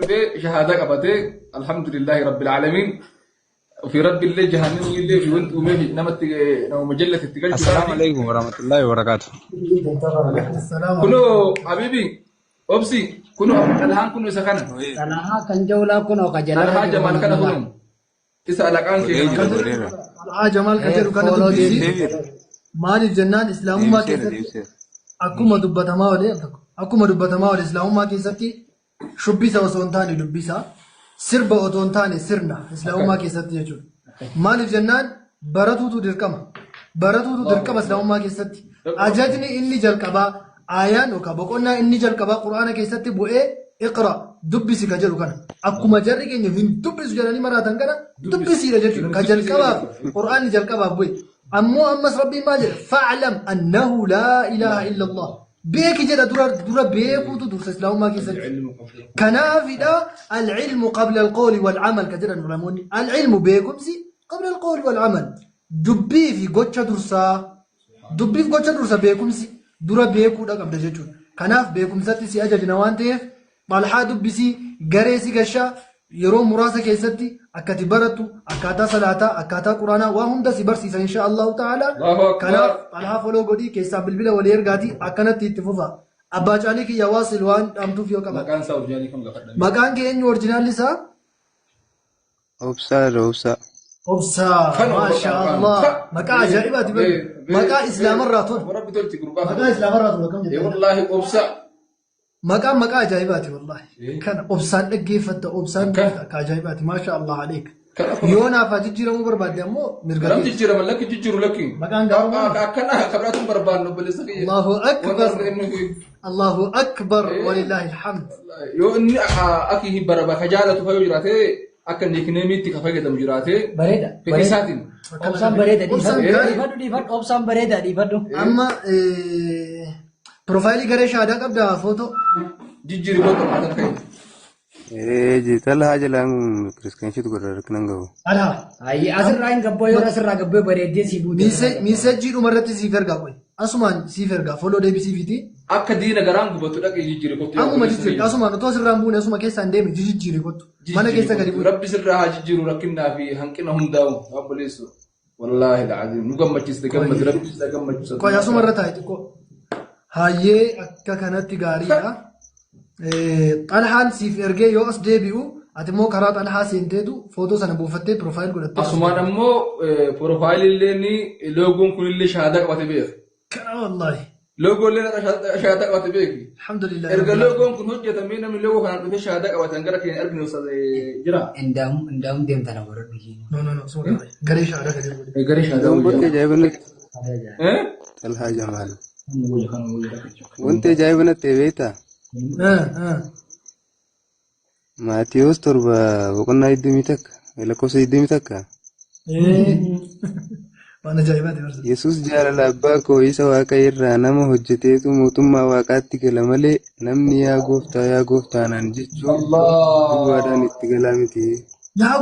به شهادة قبته الحمد لله رب العالمين وفي رب الله جهنم اللي في وانت وما في نمت مجلة التقال. السلام عليكم ورحمة الله وبركاته. كنو حبيبي أبسي كنو الهان كنو سكنا الها كان جولا كنو كجلا الها جمال كنا كنو تسأل عن كي الها جمال كجلو كنا تبيسي مال الجنان إسلام ما كيسة أكما دبته ما وله أكما دبته ما وله إسلام ما كيسة شبيسة وسونتاني دبيسة سرب وتونتاني سرنا إسلام ما كيسة يجول مال الجنان براتو دركما إسلام ما كيسة أجدني إني جلكبا آيان وكبقولنا إني جلكبا قرآن كيسة بوئة اقرأ دبسي كجلو كنا أكما جرّي كني من دبس جلاني مرة تنكنا دبسي رجل كجلكبا قرآن جلكبا بوئة أمس ربي ماجر فاعلم أنه لا إله إلا الله بيك جدا درا بيك وتدرس إسلام ما كيسر كنافدا العلم قبل القول والعمل كجدا نرموني العلم بيكم سي قبل القول والعمل دبي في قوتش درسا بيكم سي درا بيك ودا قبل جتون كناف بيكم ساتي سي أجا جنوانتيف بالحا دبي سي غريسي قشا يرو مراسة كيستي أكاتي براتو أكاتا صلاة أكاتا قرانا وهم دا سيبرسيسا إن شاء الله تعالى كان طالها فلو قدي كيسا بالبلا ولير قاتي أكانت تتفوفا أبا جاليك يواصل وان أمتو فيو كما مكان كي إن ورجنال لسا أبسا ما شاء الله مكا عجائبات مكا إسلام الراتون مكا إسلام الراتون والله أبسا مكا عجائباتي والله كان أبسان أجيفت أبسان كعجائباتي ما شاء الله عليك يونا فججير مو برباد يمو مرغلام ججير ملك ججير لك مكان دارو كنا خبرات برباد نوبل سقي الله أكبر ولله الحمد يو إني أكيد بربا خجالة فيوجراته أكن نيكنيمي تكفيه تمجراته بريدة في ساتين أبسان بريدة ديفادو أبسان بريدة ديفادو أما بروفايلي غري شهادة قبل فوتو جيجيري بوتو هذا كاي جيتال حاجة لان كريسكنشي تقول ركننغو ألا أي أسر راين قبوا يورا أسر راين قبوا بريدة سيبو ميسج جيرو مرة سيفر قبوا أسمان سيفر قا فولو دي بي سي في تي أكدينا غرام قبتو لك جيجيري بوتو أمو مجلس أسمان نتوسر رامبون أسمان كيس عندهم جيجيري بوتو mana keessa gadi bu'e rabbi sirraa haa jijjiiru rakkinaa fi hanqina hundaa'u obboleessu wallaahi alazim nu gammachiiste gammad rabbi isa gammachiisa qoya sumarra taa'e xiqqoo hayyee akka kanatti gaariidha xalhaan siif ergee yoo as deebi'u ati immoo karaa xalhaa seenteetu footoo sana buufattee piroofaayil godhattee asumaan ammoo piroofaayilillee ni loogoon kunillee shahaadaa qabate beeka kana wallaahi logo lena shahada qabate beeki alhamdulillah erga logo kun hojjetamee namni logo kana dhufee shahada qabatan gara keenya arginu jira indam deemtana warra no so garee shahada garee shahada wanti ajaa'ibnatti talhaa jamaal wanti ajaa'ibnatti beektaa Maatiyus torba boqonnaa 20 takka lakkoofsa 20 takka waan ajaa'ibaati barsa Yesuus jaalala abbaa koo isa waaqa irraa nama hojjeteetu mootummaa waaqaatti gala malee namni yaa gooftaa naan jechuun duwwaadhaan itti galaa miti. yaa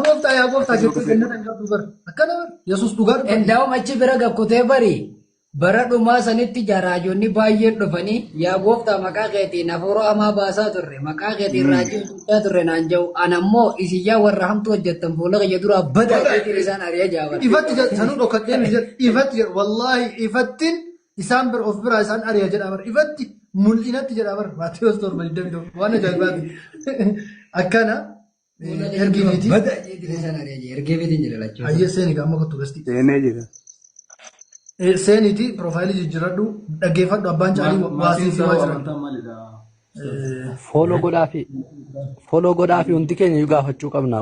gooftaa jechuun gannata hin qabdu bara akkana bara Yesuus dhugaa dhufa. Endaa'um achi bira gakkutee bari bara dhumaa sanitti jaraajoonni baay'een dhufanii yaa gooftaa maqaa keetiin hafuura hamaa baasaa turre maqaa keetiin raajii guddaa turre naan jedhu anammoo isin warra hamtu hojjettan fuula kiyya duraa badaa keetiin isaan ari'aa jaaban. Ifatti sanuu dhokkadheen ifatti wallaahi ifattiin isaan bira of biraa isaan ari'aa jedhaa bara ifatti mul'inatti jedhaa bara Maatiyus torba 21 waan ajaa'ibaati akkana ergifiiti. Badaa keetiin isaan ari'aa jee ergifiitiin jedha lachuu. Hayyee seeni gaamma kottu gasti. Seenee jira. Seeniti profaayilii jijjiiradhu dhaggeeffadhu abbaan caalii waasiisimaa jira. Fooloo godhaa fi hundi keenya iyyuu gaafachuu qabna.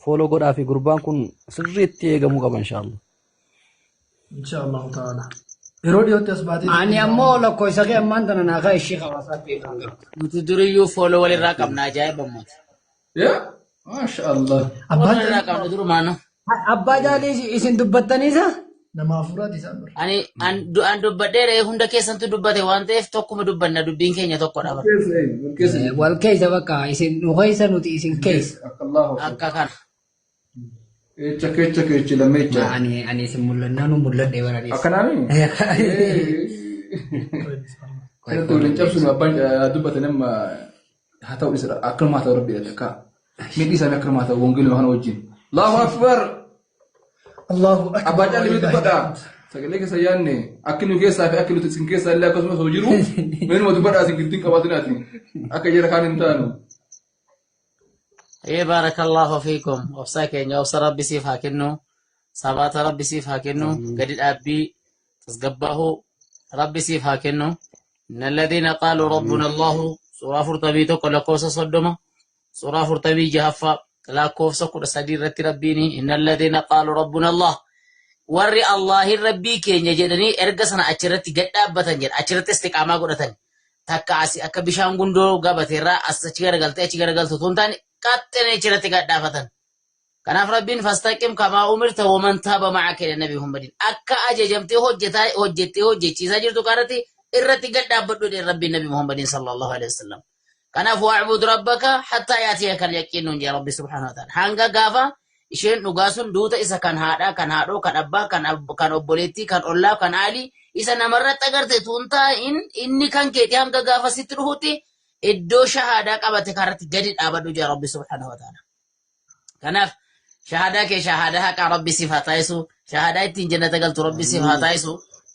Fooloo godhaa fi gurbaan kun sirriitti eegamuu qaba inshaallah. Inshaallah ta'ala. Yeroo dhiyootti as baatee. Ani ammoo lakkoofsa kee ammaan tana naa ka'e ishee hawaasaatti eegamu. Nuti duriyyuu fooloo walirraa qabna ajaa'ibamu. Yaa maashaallah. Abbaan walirraa qabna durumaanu. Abbaa jaalii isin dubbattaniisa? Nama afuraati isaan bara. An dubbadheera hunda keessantu dubbate waan ta'eef tokkuma dubbanna dubbiin keenya tokkodha. Wal keessa bakka isin nu keessa nuti isin keessa. Akka kana. Kecha lamecha. Ani isin mul'annaa nu mul'adhee bara dheessa. Akkanaami. Kana tuulin cabsuun abbaan dubbate nama هاتو إسرا أكرمات ربي لك من إسا أكرمات ونقول له أنا وجين الله أكبر الله أكبر أبدا اللي بتبدا سأقولك سياني أكلوا كيسا في أكلوا تسكن كيسا لا كسمة سوجرو من ما تبدا سكنتين كباتناتي أكجر كان إنتانو إيه بارك الله فيكم وفساكين يوصى ربي سيف هاكنو سبات ربي سيف هاكنو قد أبي تسقبه ربي سيف هاكنو إن الذين قالوا ربنا الله سورة فرطبيتو كل كوسا صدما سورة فرطبي جهفا لا كوسا كل سديرة ربيني إن الذين قالوا ربنا الله ورّي الله ربي كين يجدني إرجسنا أشرت قد أبتن جد أشرت استقامة قرتن تكاسي أكبشان غندو قبتيرا أستشير قلتي أشير قلتو تونتان كاتني أشرت قد أبتن كان ربين فاستقم كما أمرت ومن تاب معك إلى النبي محمد أكا أججمتي هجتي سجرت كارتي إرتي قد أبتو ربي النبي محمد صلى الله عليه وسلم كان فاعبد ربك حتى يأتيك اليقين يا ربي سبحانه وتعالى هانغا غافا isheen dhugaasun duuta isa kan haadhaa kan haadhoo kan abbaa kan obboleettii kan ollaa kan aalii isa namarratti agarte tuuntaa inni kan keeti hanga gaafa sitti dhufutti iddoo shahaadaa qabate karratti gadi dhaabadhu jaa rabbi subhanahu wa ta'ala kanaaf shahaadaa kee shahaadaa haqaa rabbi siif haa taa'isu shahaadaa ittiin jannata galtu rabbi siif haa taa'isu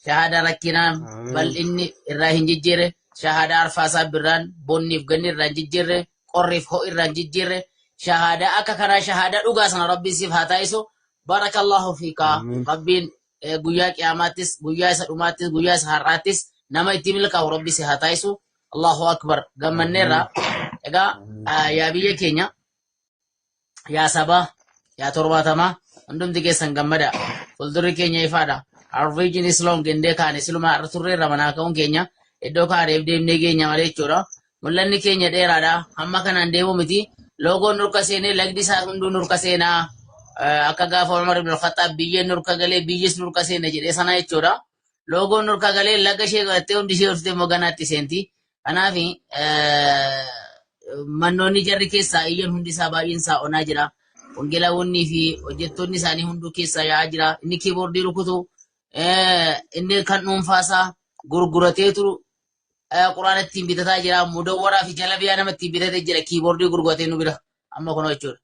shahaadaa rakkinaan bal'inni irraa hin jijjiirre shahaadaa arfaasaa birraan bonniif ganni irraa hin jijjiirre qorriif ho irraa hin jijjiirre شهادة أكا شهادة أغاسنا ربي سيف هاتايسو بارك الله فيك ربين قوياك إعماتيس قوياس الأماتيس قوياس هاراتيس نما يتملك ربي سيف هاتايسو الله أكبر قم النيرا يا بيا كينيا يا سبا يا ترباتما عندهم تكيسن قمدا فلدر كينيا يفادا الريجن إسلام جندي كان إسلام أرثوري رماناكم كينيا إدو كان يبدأ مني كينيا مالي چورا ملني كينيا ديرا دا هما كان عندهم متي logo nurka sene lagdi sa hundu nurka sena akka gaafa Umar ibn al-Khattab biyye nurka galee biyyis nurka sene jedhe sana jechuudha logo nurka galee laga ishee godhattee hundi ishee uffite moganaatti seenti kanaafi mannoonni jarri keessaa iyyan hundi isaa baay'een isaa onaa jira wangeelaawwannii fi hojjettoonni isaanii hunduu keessaa yaa'aa jira inni kiiboordii rukutu inni kan dhuunfaasaa gurguratee turu Qur'aan ittiin bitataa jira mudawwaraa fi jalabiyaa nama ittiin bitatee jira kiiboordii gurguratee nu bira amma kunoo jechuudha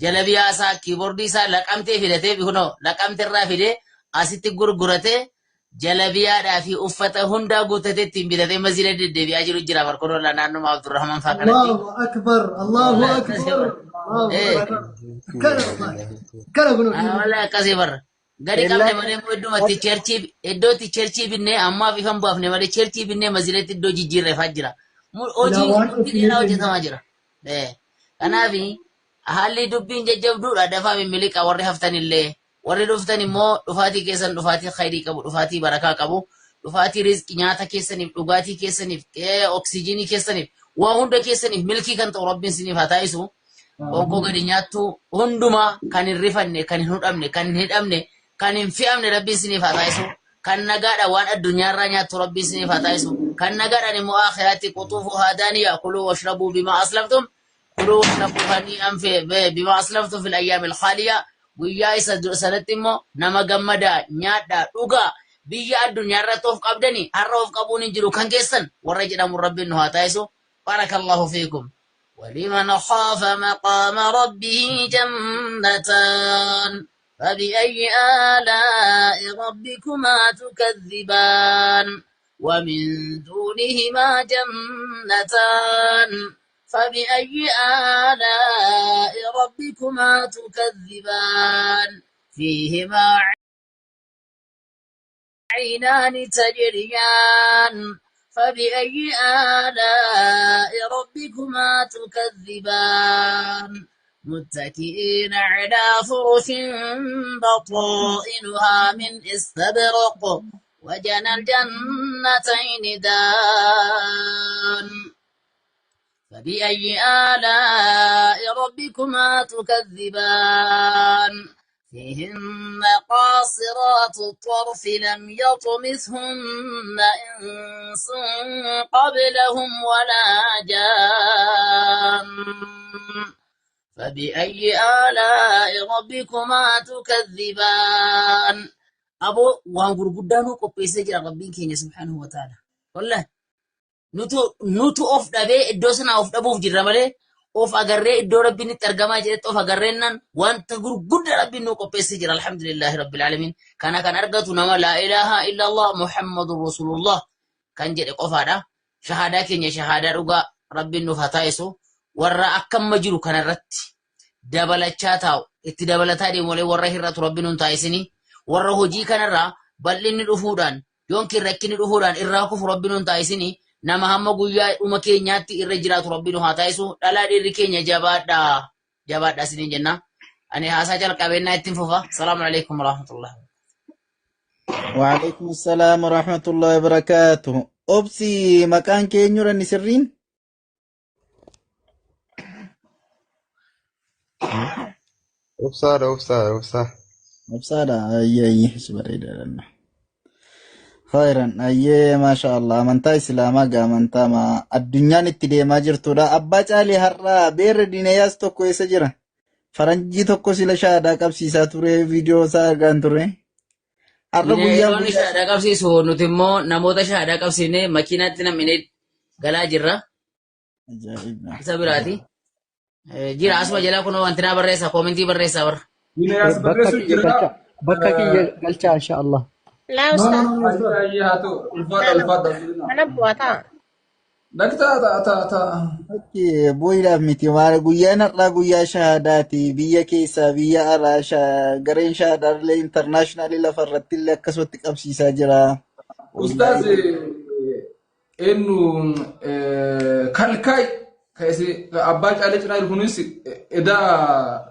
jalabiyaa isaa kiiboordii isaa laqamtee fidatee kunoo laqamte irraa fidee asitti gurguratee jalabiyaadhaa fi uffata hundaa guutatee ittiin bitatee masjida deddeebi'aa jiru jira barkoon naannoo Abdurrahman faa kanatti Allahu akbar Allahu akbar kana kunoo wala akkasii barra gadi qabne malee iddootti cherchii binnee ammaaf ifan baafne malee cherchii binnee masjidatti iddoo jijjiirreefaa jira. Hojii hojjetamaa jira. Kanaaf haalli dubbiin jajjabduudha dafaa mimiliqa warri haftanillee warri dhuftan immoo dhufaatii keessan dhufaatii khayrii qabu dhufaatii barakaa qabu dhufaatii rizqii nyaata keessaniif dhugaatii keessaniif oksijiinii keessaniif waa hunda keessaniif milkii kan ta'u rabbiin siniif haa taa'isu. Onkoo gadi nyaattu hundumaa kan hin rifanne kan hin hudhamne kan hin hidhamne kan hin fi'amne rabbiin siniif haa taa'isu kan nagaadha waan addunyaarraa nyaattu rabbiin siniif haa taa'isu kan nagaadhaan immoo akhiraatti quxuufu haadaaniya kuluu washrabuu bimaa aslaftum kuluu washrabuu hanii'an bimaa aslaftum fil ayyaamil khaaliyaa guyyaa isa sanatti immoo nama gammadaa nyaadhaa dhugaa biyya addunyaarratti of qabdanii har'a of qabuun hin jiru kan keessan warra jedhamu rabbiin nu haa taa'isu barakallahu fiikum. ولمن خاف مقام ربه جنتان فبأي آلاء ربكما تكذبان ومن دونهما جنتان فبأي آلاء ربكما تكذبان فيهما عينان تجريان فبأي آلاء ربكما تكذبان متكئين على فرش بطائنها من استبرق وجنى الجنتين دان فبأي آلاء ربكما تكذبان فيهن قاصرات الطرف لم يطمثهن إنس قبلهم ولا جان فبأي آلاء ربكما تكذبان أبو وان غرغدانو قبيسه جرا ربين كينيا سبحانه وتعالى والله nutu of dhabee iddoo sana of dhabuuf jirra malee of agarree iddoo rabbiin itti argamaa jedhetti of agarreennaan wanta gurguddaa rabbiin nu qopheessee jira alhamdulillahi rabbil alamin kana kan argatu nama laa ilaaha illallah muhammadun rasulullah kan jedhe qofaadha shahaadaa keenya shahaadaa dhugaa rabbiin nuuf haa taa'isu warra akkamma jiru kanarratti dabalachaa taa'u itti dabalataa deemolee warra hir'atu rabbiin nu taa'isini warra hojii kanarraa bal'inni dhufuudhaan yookiin rakkinni dhufuudhaan irraa kufu rabbiin nu taa'isini nama hamma guyyaa dhuma keenyaatti irra jiraatu rabbiin nu haa taa'isu dhalaa dhiirri keenya jabaadhaa isiniin jenna ani haasaa jalqabeennaa ittiin fufa salaamu alaikum warahmatullahi وعليكم السلام ورحمة الله وبركاته أبسي مكان كينيو نسرين Obsaadha obsaa. أبسادا أي سبريد لنا خيرا أي ما شاء الله أمنتا إسلاما قامنتا ما الدنيا نتدي ما جرتورا أبا جالي هرّا بير دينياس توكو يسجرا فرنجي توكو سيلا شادا قبسيسا توري فيديو ساقان توري Yeroonni shahaadaa qabsiisu nuti immoo namoota shahaadaa qabsiifnee makiinaatti nam'inee galaa jirra. Isa biraati. Jira asuma jalaa kun wanti naa barreessa koomentii barreessaa barra. bakka kiyya galchaa insha Allah. لا أستاذ أنا بواتا Oke, boyidhaaf miti maal guyyaan har'aa guyyaa shahaadaati biyya keessaa biyya alaa gareen shahaadaalee intarnaashinaali lafa irratti illee akkasumatti qabsiisaa jira. Ustaz enu kalkai kaisi abbaa caalee cinaa kunis edaa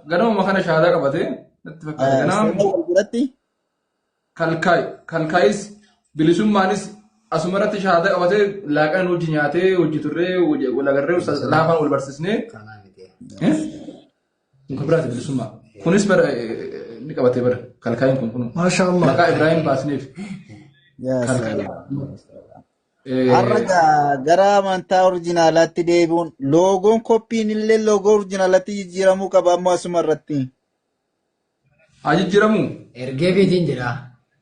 ganama kana shahaadaa qabate natti fakkaata ganama Biratti kalkaayis bilisummaanis asumarratti shahaadaa qabatee laaqana hojii nyaatee hojii turree wal agarree laafaan wal barsiisnee kun biraati bilisummaa kunis bara ni qabatee bara kalkaayin kun Masha Allah. maqaa Ibrahim baasneef har'a gara amantaa orjinaalaatti deebi'uun loogoon koppiin illee loogoo orjinaalaatti jijjiiramuu qaba ammoo asuma irratti. haa jijjiiramu Ergee fiitiin jira.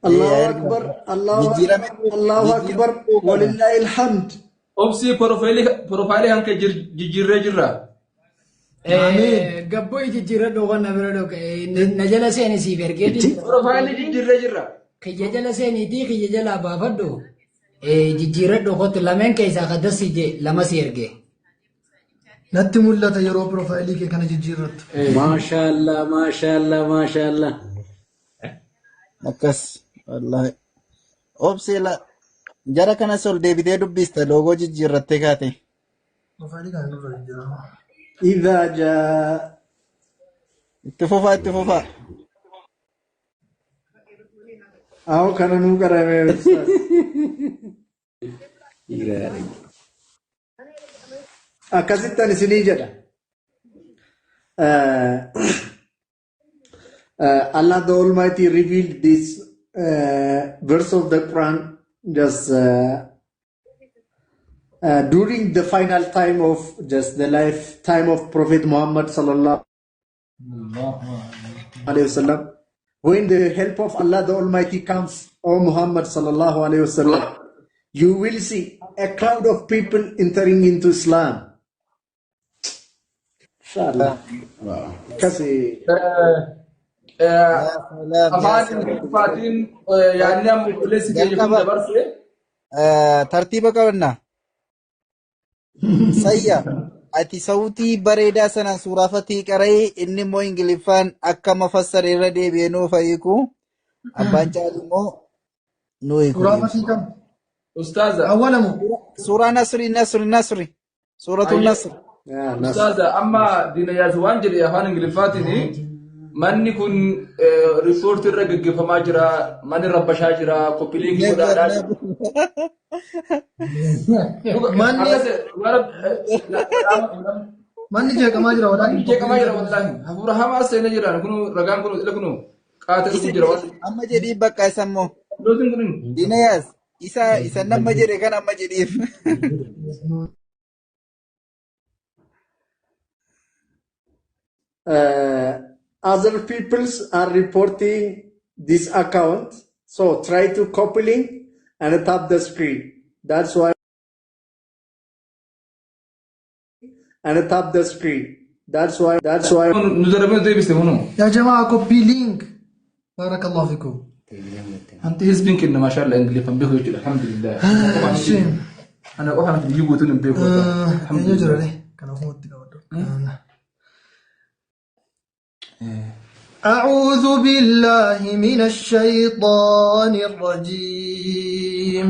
الله أكبر الله أكبر ولله الحمد obsii profaayilii hanke jijjiirree jirra Gabboo jijjiirra dhooqan na bira dhooqa. Na jala seeni siif ergeetiin. profaayilii jijjiirree jirra Kiyya jala seeniitii kiyya jalaa baafadhu. Jijjiirra dhooqotti lameen keessaa kaddasii je lama si erge. Natti mul'ata yeroo profaayilii kee kana jijjiirrattu. MashaAllah MashaAllah MashaAllah Akkas wallahi. Obseela jara kanas ol deebitee dubbista loogoo jijjiirrattee kaate. Profaayilii kana nurra jijjiirama. إذا جاء Itti fufaa. أو كان نوكر يا أستاذ أكاسيتا نسيني جدا Allah the Almighty revealed this verse of the Quran just during the final time of just the lifetime of Prophet Muhammad sallallahu alaihi wasallam. When the help of Allah the Almighty comes, O Muhammad sallallahu alaihi wasallam, you will see a crowd of people entering into Islam. Inshallah. Kasi afaan faatiin yaadni amma qulleessi keenya kun dabarse Tartiiba qabannaa. Sayya ati sautii bareedaa sana suuraa fatii qara'ee inni immoo ingiliffaan akka mafassare irra deebi'ee nuuf hiiku abbaan caalu immoo nu hiiku. Suuraa fatii kam? ustaaza Awwalamu. Suuraa Nasri suuratul Nasr. ustaaza amma diina yaasi waan jedhe afaan ingiliffaatiin manni kun riipoortii irra gaggeeffamaa jira manni rabbashaa jira koppiliinkii godhaadhaan Manni jeeqamaa jira walaaki. jeeqamaa jira wallaahi hafuura hamaa seenee jiraan kun ragaan kun ila kun qaata dhufu jira waan Amma jedhii bakka isa immoo lootin kun Diinayaas isa nama jedhe kan amma jedhiif. Other peoples are reporting this account, so try to copy link and tap the screen. That's why and tap the screen. That's why. نجرب ديبس هنا يا جماعة كوبي لينك. بارك الله فيكم. أنت حزبك إن ما شاء الله إنجلي فبيه الحمد لله. أنا أنا في جيبوت نبيه. الحمد لله. كان هو أعوذ بالله من الشيطان الرجيم.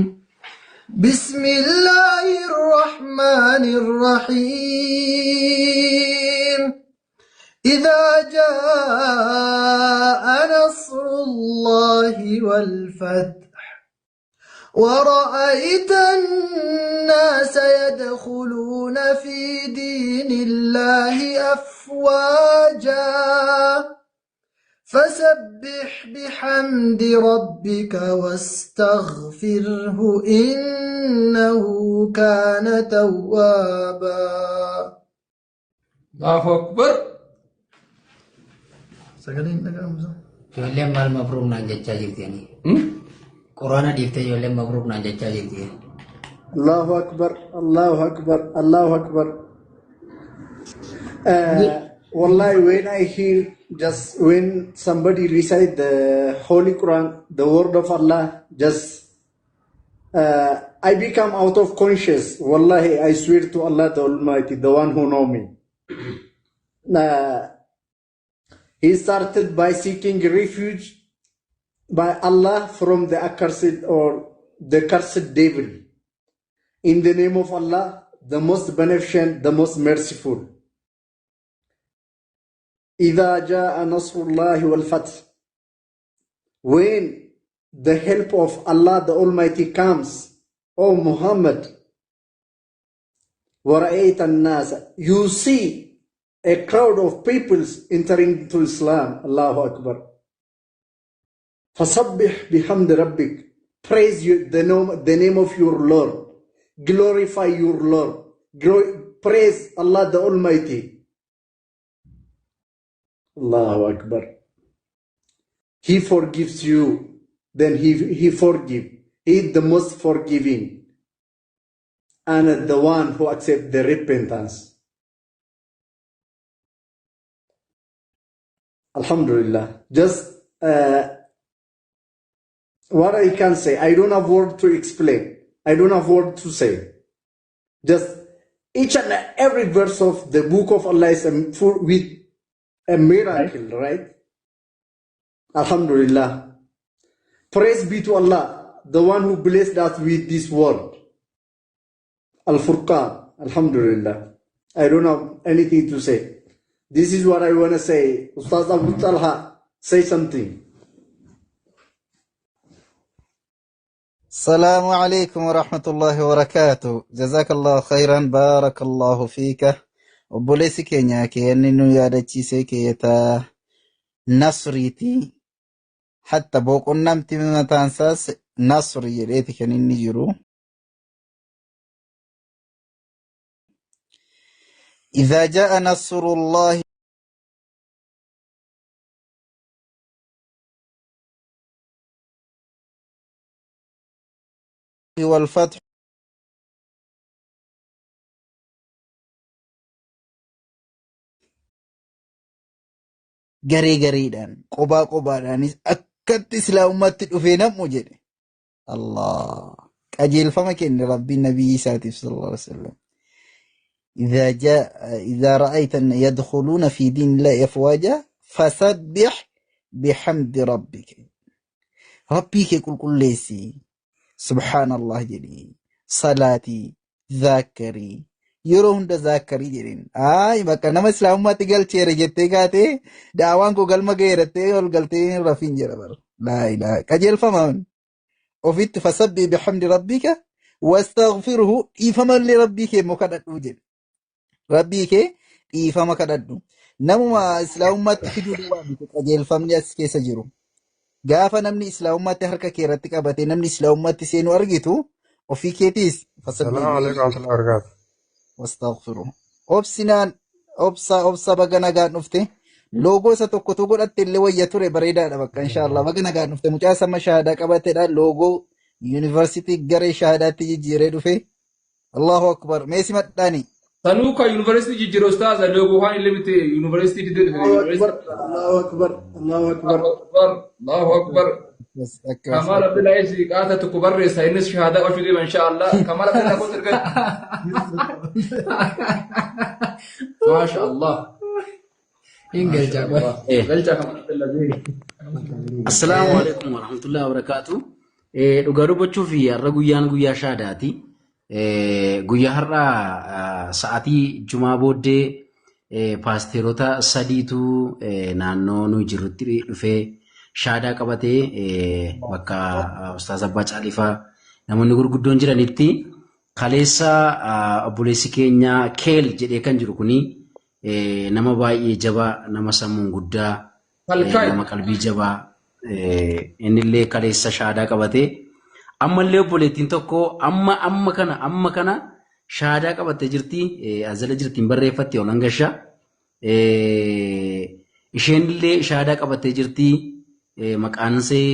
بسم الله الرحمن الرحيم. إذا جاء نصر الله والفتح ورأيت الناس يدخلون في دين الله أفواجا فسبح بحمد ربك واستغفره إنه كان توابا. الله أكبر. Ijoolleen maal mabruuk naan jechaa jirti ani. Quraana dhiiftee ijoolleen mabruuk naan jechaa jirti. Allahu Akbar, Allahu Akbar, Allahu Akbar. Wallahi, when I hear just when somebody recite the Holy Quran, the word of Allah, just I become out of conscious. Wallahi, I swear to Allah the Almighty, the one who know me. He started by seeking refuge by Allah from the accursed or the cursed devil. In the name of Allah, the most beneficent, the most merciful. إذا جاء نصر الله والفتح. When the help of Allah the Almighty comes, O Muhammad, وَرَأَيْتَ النَّاسَ, you see a crowd of people entering into Islam. Allahu Akbar. فَصَبِّحْ بِحَمْدِ رَبِّكَ, praise the name of your Lord. Glorify your Lord. Praise Allah the Almighty. Allahu Akbar. He forgives you, then he forgive. He is the most forgiving and the one who accepts the repentance. Alhamdulillah. Just what I can say, I don't have word to explain. I don't have word to say. Just each and every verse of the book of Allah is with a miracle, right? Alhamdulillah. Praise be to Allah, the one who blessed us with this word. Al-Furqan. Alhamdulillah. I don't have anything to say. This is what I want to say. Ustaz Abu Talha, say something. السلام عليكم ورحمة الله وبركاته. جزاك الله خيرا، بارك الله فيك. وبوليسي كينيا كيني نو يادتشي سيكيتا نصريتي حتى بوكو نمتي من تانساس نصري ريتي كيني نجرو. إذا جاء نصر الله والفتح غريدان قبا أكدت إسلامات الأفينة مجد الله أجيل فمك إن ربي النبي صلى الله عليه وسلم إذا رأيت أن يدخلون في دين الله أفواجا فسبح بحمد ربك. ربك كل ليسي سبحان الله جري صلاتي ذاكري يروهن ذاكري جرين بكا نما اسلام تقال چير جتة كاتي دعوان کو قلما غيرته والقلتين رفين جربر لا إله كجل فمان وفيت فسبح بحمد ربك واستغفره إفمان لربك مكدد وجد ربك إفما كدد نما اسلام تحدو دوامك كجل فمن كيس جرو gaafa namni islaamummaatti harka keerratti qabate namni islaamummaatti seenu argitu ofii keetiis Assalamu alaikum warahmatullahi wabarakatuh. wastaghfiru obsa baga nagaan dhufte loogoo isa tokkotu godhatte illee wayya ture bareedaadha bakka inshallah baga nagaan dhufte mucaa sama shahaadaa qabateedha loogoo yuunivarsiitii garee shahaadaatti jijjiiree dhufe Allahu akbar meesi madhaani Sanuka University jijjiiroo ustaaza loogoo waan illee miti University didee Allahu Akbar. Allahu Akbar. Kamal Abdullahi si qaata tokko barreessa innis shahaada qabachuu deema insha Allah. Kamal Abdullahi kun erga. Masha Allah. Galcha Kamal Abdullahi. Assalamu alaikum warahmatullahi wabarakatuh. Dhugaa dubbachuuf har'a guyyaan guyyaa shaadaati. Guyyaa har'a sa'aatii Jumaa booddee paasteerota sadiitu naannoo nuyi jirrutti dhufee shaadaa qabatee bakka Ustaaz Abbaa Caalifaa namoonni gurguddoon jiranitti kaleessa obboleessi keenya Keel jedhee kan jiru kuni nama baay'ee jabaa, nama sammuun guddaa, nama qalbii jabaa innillee kaleessa shaadaa qabatee ammallee obboleettiin tokko amma kana shaadaa qabattee jirti azala jirtiin barreeffatti olan gashaa isheenillee shaadaa qabattee jirti maqaansee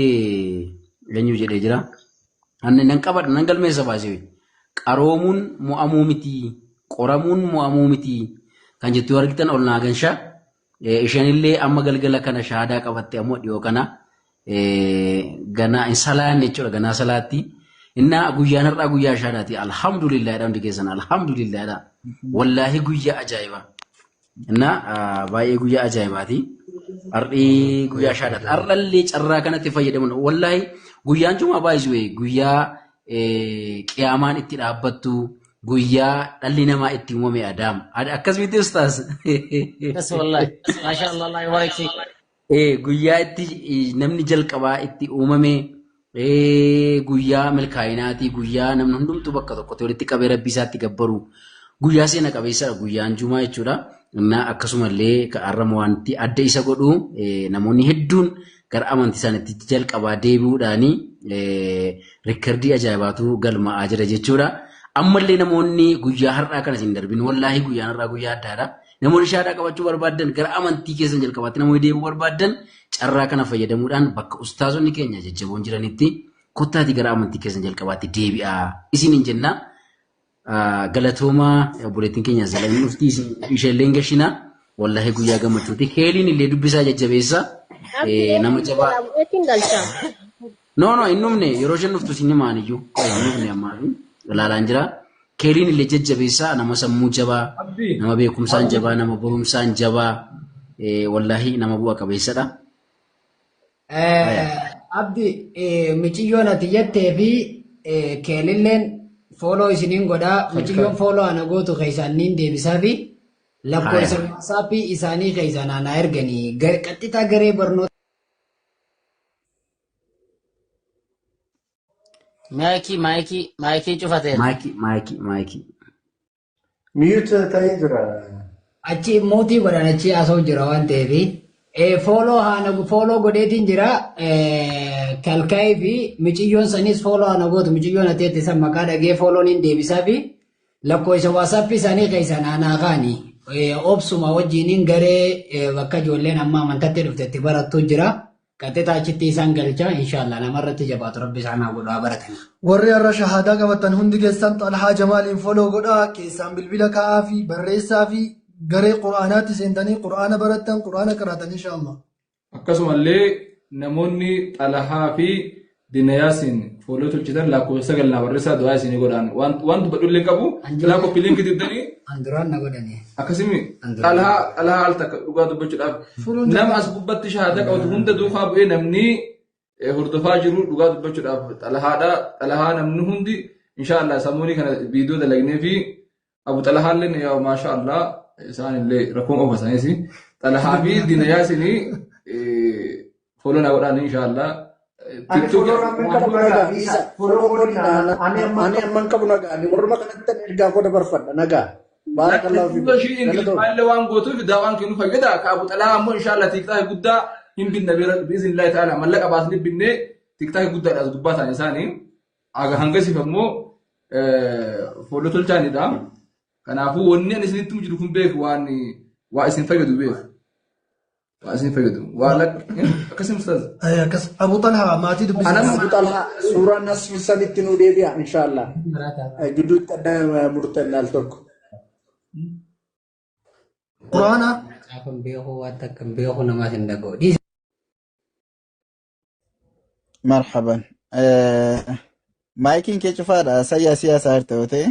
eenyu jedhee jira anne nan qabadha nan galmeessa baasee qaroomuun mo'amuu miti qoramuun mo'amuu miti kan jettu argitan ol naa ganshaa isheenillee amma galgala kana shaadaa qabattee ammoo dhiyoo kana gana insalaan jechuudha gana salaatti inna guyyaan har'a guyyaa shaadaati alhamdulillah hundi keessan alhamdulillah wallahi guyyaa ajaa'iba inna baay'ee guyyaa ajaa'ibaati har'i guyyaa shaadaati har'allee carraa kanatti fayyadamuun wallahi guyyaan Jumaa baay'ee guyyaa qiyaamaan itti dhaabbattu guyyaa dhalli namaa itti uumame Adaam akkasumatti ustaas wallahi masha Allah Allah yubarik fik guyyaa itti namni jalqabaa itti uumame guyyaa milkaa'inaati guyyaa namni hundumtu bakka tokkotti walitti qabee rabbii isaatti gabbaru guyyaa seena qabeessadha guyyaan Jumaa jechuudha. Innaa akkasumallee har'ama wanti adda isa godhu namoonni hedduun gara amantii isaaniitti jalqabaa deebi'uudhaani reekordii ajaa'ibaatu galmaa'aa jira jechuudha. Ammallee namoonni guyyaa har'aa kanas hin darbin wallaahi guyyaan har'aa guyyaa addaadha. Namoonni shaadaa qabachuu barbaadan gara amantii keessan jalqabaatti namoonni deebi'uu barbaadan carraa kana fayyadamuudhaan bakka ustaazonni keenya jajjaboon jiranitti kottaati gara amantii keessan jalqabaatti deebi'aa isin hin jenna. Galatoomaa obboleettiin keenya zalaan dhufti isheellee gashina wallahi guyyaa gammachuuti heeliin illee dubbisaa jajjabeessa nama jabaa. No innumne yeroo isheen dhuftu isin himaaniyyuu innumne ammaa ilaalaan jira. Keeliin illee jajjabeessa nama sammuu jabaa, nama beekumsaan jabaa, nama barumsaan jabaa, wallahi nama bu'a qabeessadha. Abdi miciyyoon ati jettee fi keelilleen fooloo isiniin godhaa miciyyoon fooloo ana gootu keessaan niin deebisaa fi lakkoofsa waatsaappii isaanii keessaan ana erganii qaxxitaa garee barnoota. Maayikii cufateera. Maayikii. Mute ta'ee jira. Achi mootii godhan achi haasa'u jira waan ta'eef fooloo godheetiin jira kalkaa'ii fi miciyyoon sanis fooloo ana gootu miciyyoon ati san maqaa dhagee fooloon hin deebisaa fi lakkoofsa waatsaappii isaanii keessaan aanaa kaanii obsuma wajjiniin garee bakka ijoolleen amma amantaatti dhuftetti barattu jira. Qaxxitaa achitti isaan galcha inshallah namarratti jabaatu rabbi isaan haa godhaa baratan. Warri har'a shahaadaa qabatan hundi keessan Xalhaa Jamaaliin foloo godhaa keessaan bilbila kaa'aa fi barreessaa fi garee quraanaatti seentanii quraana barattan quraana qaraatan inshallah. Akkasumallee namoonni Xalahaa fi Dinayaasin foloo tolchitan lakkoofsa galnaa barreessaa du'aa isinii godhaan waan dubbadhullee qabu lakkoofsi linkii dibdanii. Anduraan na godhanii. Akkasimi Xalahaa al takka dhugaa dubbachuudhaaf nama as gubbatti shahaadaa qabatu hunda duukaa bu'ee namni hordofaa jiru dhugaa dubbachuudhaaf Xalahaa namni hundi inshallah sammuunii kana viidiyoo dalagnee fi Abu Xalahaalleen yaa maashaallah isaanillee rakkoon qofa isaaniis Xalahaa fi Dinayaasinii foloo na godhaan inshallah. Ani amman qabu nagaa ani warra kanatti ergaa godha barfadha nagaa. Barakallahu fiikum. Maalle waan gootuuf daawaan kennu fayyada ka Abu Xalahaa ammoo inshallah tiktaaki guddaa hin binna biizinillaahi ta'ala mallaqa baasnee binnee tiktaaki guddaadhaas gubbaa ta'an isaanii hangasiif ammoo foloo tolchaanidha. Kanaafuu wanni ani isinitti jiru kun beeku waa isin fayyadu beeku. Asin fayyadu. Wala akkasim ustaz. Akkas Abu Talha maatii dubbisa. Anas Abu Talha suuraa nasfi sanitti nu deebi'a inshallah. Gidduutti adda murtannal tokko. quraana Kan beeku waan takka beeku namaas hin dhaga'u. مرحبا مايكين كي شفادا سيا سياسة ارتوتي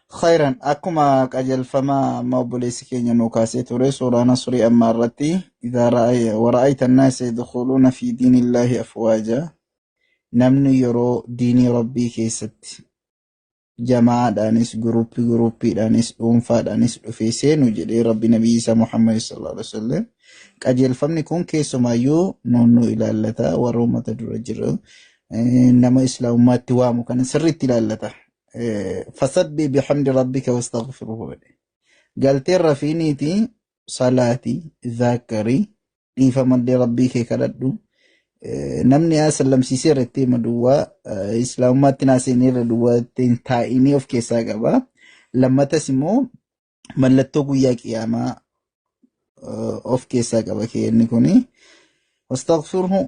خيرا أكما قجل فما موبوليس كينيا نوكاسي توري سورة نصري أما الرتي إذا ورأيت الناس يدخلون في دين الله أفواجا نمني يرو ديني ربي كيست جماعة دانيس جروبي دانيس أنفا دانيس أفيسين وجدي ربي نبي محمد صلى الله عليه وسلم قجل فمني كون كيسو مايو نونو إلى اللتا ورومة درجر نما إسلام ما توامو كان سرت إلى اللتا فسبح بحمد ربك واستغفره قالت الرفينيتي صلاتي ذاكري فمد ربك كردو namni asallam siseerratti maduwa islaamummaatti naaseenirra duwwaatiin taa'inii of keessaa qaba. Lammatas immoo mallattoo guyyaa qiyaamaa of keessaa qaba keenni kuni. Wastaghfirhu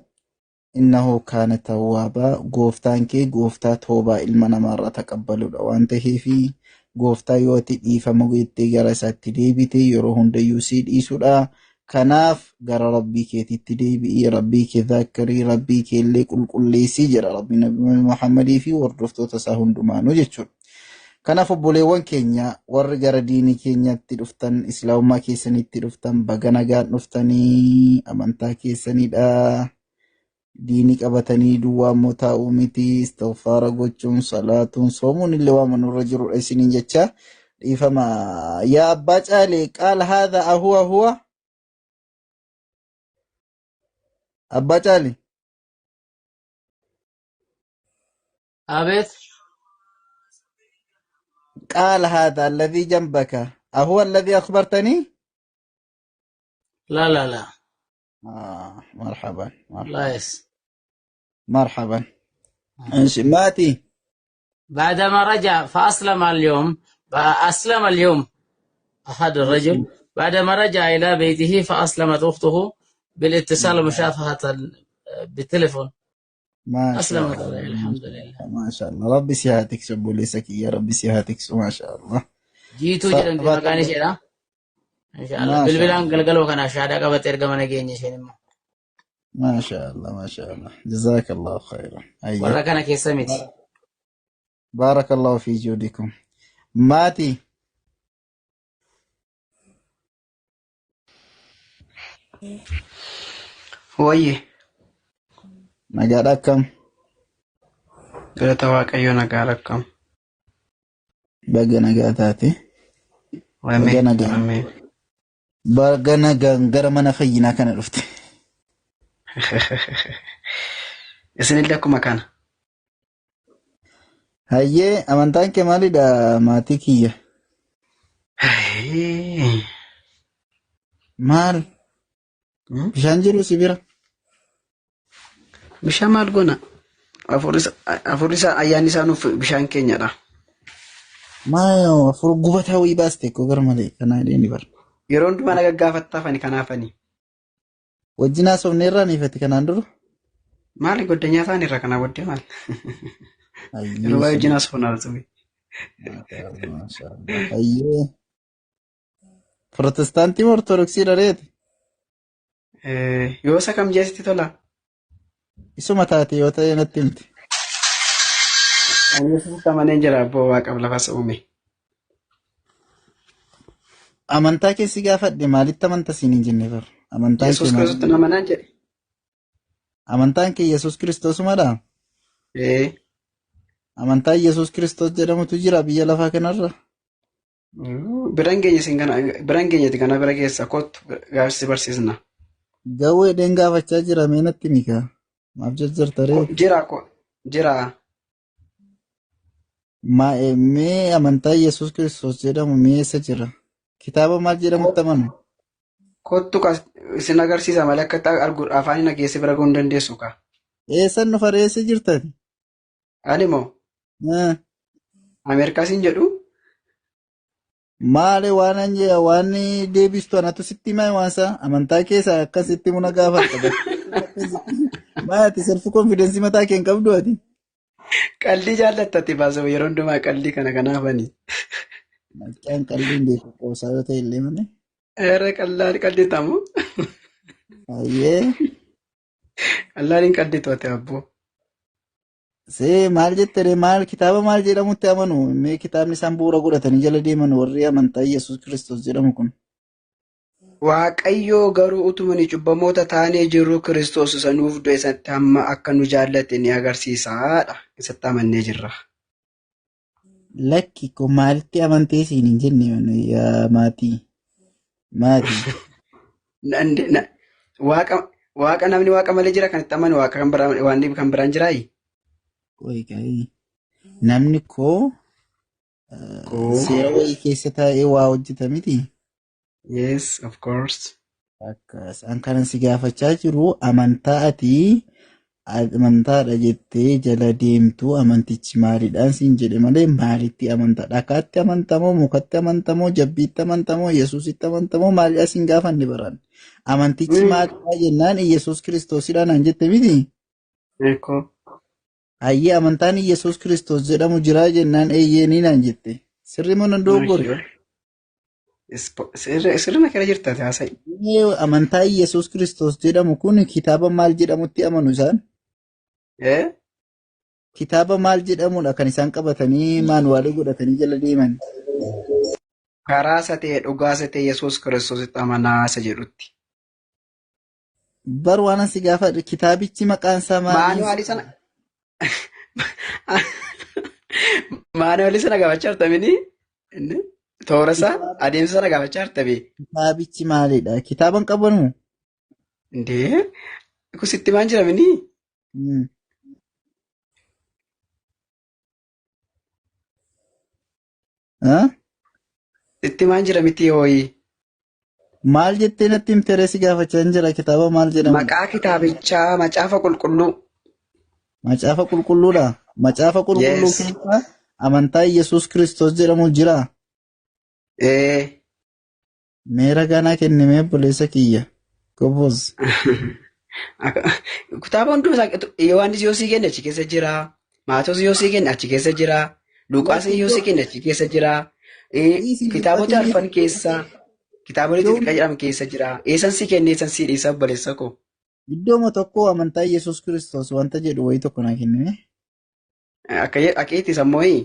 innahu kaana tawwaaba gooftaan kee gooftaa toobaa ilma namaarraa taqabbaludha waan ta'eefi gooftaa yoo ati dhiifama gootee gara isaatti deebite yeroo hundayyuu si dhiisudha. Kanaaf gara rabbii keetitti deebi'i rabbii kee dhaakkarii rabbii kee illee qulqulleessii jedha rabbi nabi Muhammadii fi hordoftoota isaa hundumaanuu jechuudha. Kanaaf obboleewwan keenya warri gara diinii keenyatti dhuftan islaamummaa keessanitti dhuftan baga nagaan dhuftanii amantaa keessanidha. Diinii qabatanii duwwaa immoo taa'uu miti istighfaara gochuun salaatuun soomuun illee waan nurra jirudha isiniin jecha dhiifama yaa abbaa caalee qaala haadha ahuwa أبا جالي أبيت قال هذا الذي جنبك أهو الذي أخبرتني؟ لا لا لا مرحبا لا يس مرحبا ماتي بعدما رجع فأسلم اليوم أسلم اليوم أحد الرجل بعدما رجع إلى بيته فأسلمت أخته بالاتصال ومشافهة بالتليفون ما أسلمت عليه الحمد لله ما شاء الله ربي سيهاتك سبو ليسك يا ربي سيهاتك ما شاء الله جيتو جدا في مكان شيء إن شاء الله بالبلان قلقلوا كان شهادة قبل ترجمة نجيني شيء ما شاء الله ما شاء الله جزاك الله خيرا والله كان كيس سميتي بارك الله في جودكم ماتي Wayye. Nagaadha akkam? Galata Waaqayyoo nagaadha akkam? Baga nagaa taate. Baga nagaan. Baga nagaan gara mana fayyinaa kana dhufte. Isinillee akkuma kana. Hayyee amantaan kee maalidha maatii kiyya? Maal? Bishaan jiru si bira? Bishaan maal goona? Afur isaa ayyaanni isaa nuuf bishaan keenyadha. Maayo afur gubataa wayii baaste koo gar malee kanaa deeni bar. Yeroo hundumaa na gaggaafattaafani kanaafani. Wajjin haasofne irraa niifatti kanaan dura? Maali goddanyaa ta'an irra kanaa booddee maal? Yeroo baay'ee wajjin haasofna arzume. Hayyee. Protestaantii moo ortodoksii dhareeti? Yoo isa kam jeesitti tola? Isuma taate yoo ta'e natti himti. Ani Yesuus amaneen jira abboo waaqaaf lafas uume. Amantaa keessi gaafadhe maalitti amanta siin hin jenne bar? Yesuus Kiristoos amanaan jedhe. Amantaan kee Yesuus Kiristoosumadha? Amantaan Yesuus Kiristoos jedhamutu jira biyya lafaa kanarra? Biraan geenyeti kana bira keessa kottu gaafsi barsiisna. Gawwee dheen gaafachaa jira meenatti mikaa. Maaf jajjartaree? Jira. Mee amantaa Yesuus Kiristoos jedhamu meessa jira? Kitaaba maal jedhamutti amanu? Kottu isin agarsiisa malee akka afaan nageesse bira ga'uu hin dandeessu kaa. Eessan nu fareesse jirtati? Ani moo? Ameerikaasiin jedhu? Maali waan deebistu anatu sitti himaa waansa amantaa keessa akkasitti muna gaafatta. Maati self confidence mataa kee hin qabdu ati? Qallii jaallattati baasoo yeroo hundumaa qallii kana kanaafani. Maccaan qalliin beeku qoosaa yoo ta'e illee malee. Qallaan qadditamu. Ayyee. Qallaan hin qadditu ati abboo. See maal jettee maal kitaaba maal jedhamutti amanu mee kitaabni isaan bu'uura godhatanii jala deeman warri amantaa Yesuus Kiristoos jedhamu kun. Waaqayyoo garuu utuma ni cubbamoota taanee jirru Kiristoos isa nuuf du'e isatti hamma akka nu jaallate ni agarsiisaadha. Isatti amannee jirra. Lakki kun maalitti amantee siin hin jenne yaa maatii. Maatii. Waaqa namni waaqa malee jira kan itti amanu waaqa kan biraan jiraayi. Namni koo seera wayii keessa taa'ee waa hojjeta miti. Yes, of course. Akka isaan kanan si gaafachaa jiru amantaa ati amantaadha jettee jala deemtu amantichi maaliidhaan siin jedhe malee maalitti amanta dhakaatti amantamoo mukatti amantamoo jabbiitti amantamoo yesuusitti amantamoo maaliidhaan siin gaafanne baran amantichi maalidhaa jennaan Yesuus Kiristoosidhaan aan jette miti. Hayyee amantaan Yesuus Kiristoos jedhamu jiraa jennaan eeyyeeniin aan jette sirri mana dogoggore. Sirna kira jirta taasai. Amantaa Yesuus Kiristoos jedhamu kun kitaaba maal jedhamutti amanu isaan? Kitaaba maal jedhamudha kan isaan qabatanii maanuwaalii godhatanii jala deeman? Karaa isa ta'e dhugaa isa ta'e Yesuus Kiristoositti amanaa isa jedhutti. Bar waan asi gaafa kitaabichi maqaan isaa maali? Maanuwaalii sana gaafachaa jirtamini? Toora isaa adeemsa sana gaafachaa jirtame. Kitaabichi maalidha? Kitaaban qabanu? Indee kusitti maan jiramini? Itti maan jira miti hooyi. Maal jettee natti himtere si gaafachaa jira kitaaba maal jedhamu? Maqaa kitaabichaa macaafa qulqulluu. Macaafa qulqulluudha. Macaafa qulqulluu keessa amantaa Yesuus Kiristoos jedhamu jira. Meera ganaa kennimee obboleessa kiyya. Goboos. Kitaaba hundumaa Yohaannis yoo sii kenne achi keessa jira. Maatoos yoo sii kenne achi keessa jira. Luqaas yoo sii kenne achi keessa jira. Kitaabota arfan keessa kitaabota xixiqqaa jedhaman keessa jira. Eessan sii kenne eessan sii dhiisa obboleessa koo. Iddooma tokko amantaa Yesuus Kiristoos wanta jedhu wayii tokko naa kennime. Akka itti sammooyi.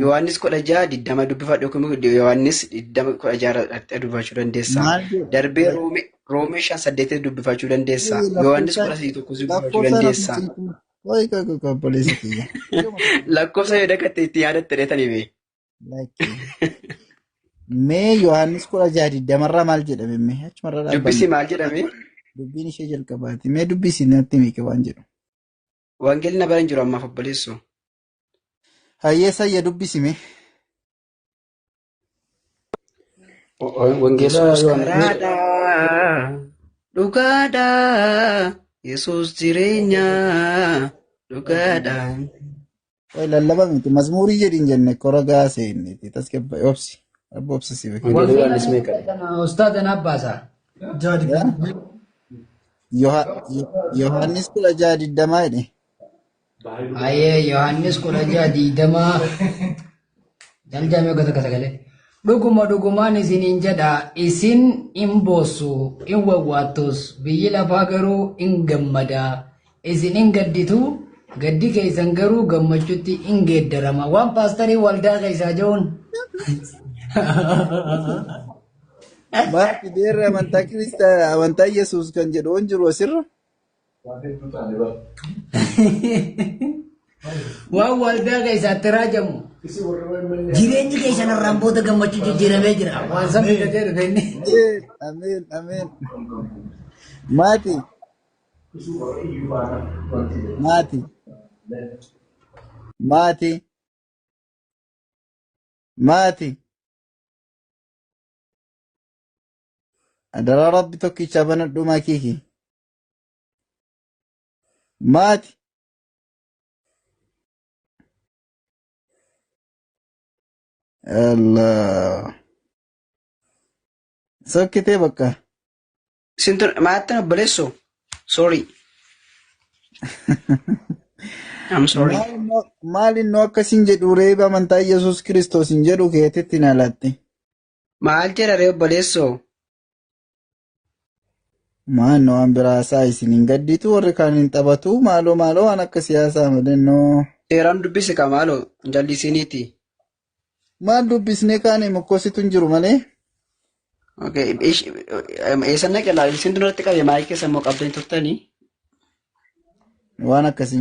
Yohaannis 16:20 dubbifadhu yookiin Yohaannis 16 dubbifachuu dandeessa. Darbee Roomee 5:8 dubbifachuu dandeessa. Yohaannis 13 dubbifachuu dandeessa. Lakkoofsa yoo dakkatte itti yaadatte dheetanii bee. Mee Yohaannis 16:20 maal jedhame mee achumarra dhaabbanne. Dubbisi maal jedhame? Dubbiin ishee jalqabaati. Mee dubbisi natti miike waan jedhu. Wangeelli na bara hin jiru ammaaf obboleessu. Hayyeessa iyya dubbisime. Karaadha, dhugaadha, Yesuus jireenya, dhugaadha. Lallaba miti mazmuurii jedhin jenne kora gaasee inni tasgabba obsi. Abbo obsisiife. Ustaadhan Abbaasaa. Yohaannis 16:20 jedhe. Ayyee Yohaannis 16:20 Daljamee gosa galee. Dhugumaan isiniin jedha isin hin boossu hin wawwaattus biyyi lafaa garuu hin gammada isin hin gadditu gaddi keessan garuu gammachuutti hin geeddarama waan paastarii waldaa keessaa jiruun. Maati beerra amantaa kiristaanaa amantaa Yesuus kan jedhu hin jiru asirra. Waan waldaa keessaatti raajamu. Jireenyi keessan irraan booda gammachuu jijjiiramee jira. Waan sabni gadi dhufeenni. Ameen ameen. Maati. Maati. Maati. Maati. Adaraa rabbi tokkicha banadhu maakiiki. Maati. Allah. Sokkitee bakka. Maatti obboleessu. Sorry. I'm sorry. Maal innoo akkasiin jedhu reeba amantaa Yesuus Kiristoos hin jedhu keetitti na laatti. Maal jedha ree obboleessoo? Maannoo waan biraasaa isin hin gaddiitu warri kaan hin taphatu maaloo waan akka siyaasaa madannoo. Dheeraan dubbisi ka maaloo jallisiniiti. Maal dubbisnee kaane mokkositu hin jiru malee. Okay, eessan naqe laa isin duratti qabe maayii keessa immoo qabdanii turtanii? Waan akkasiin.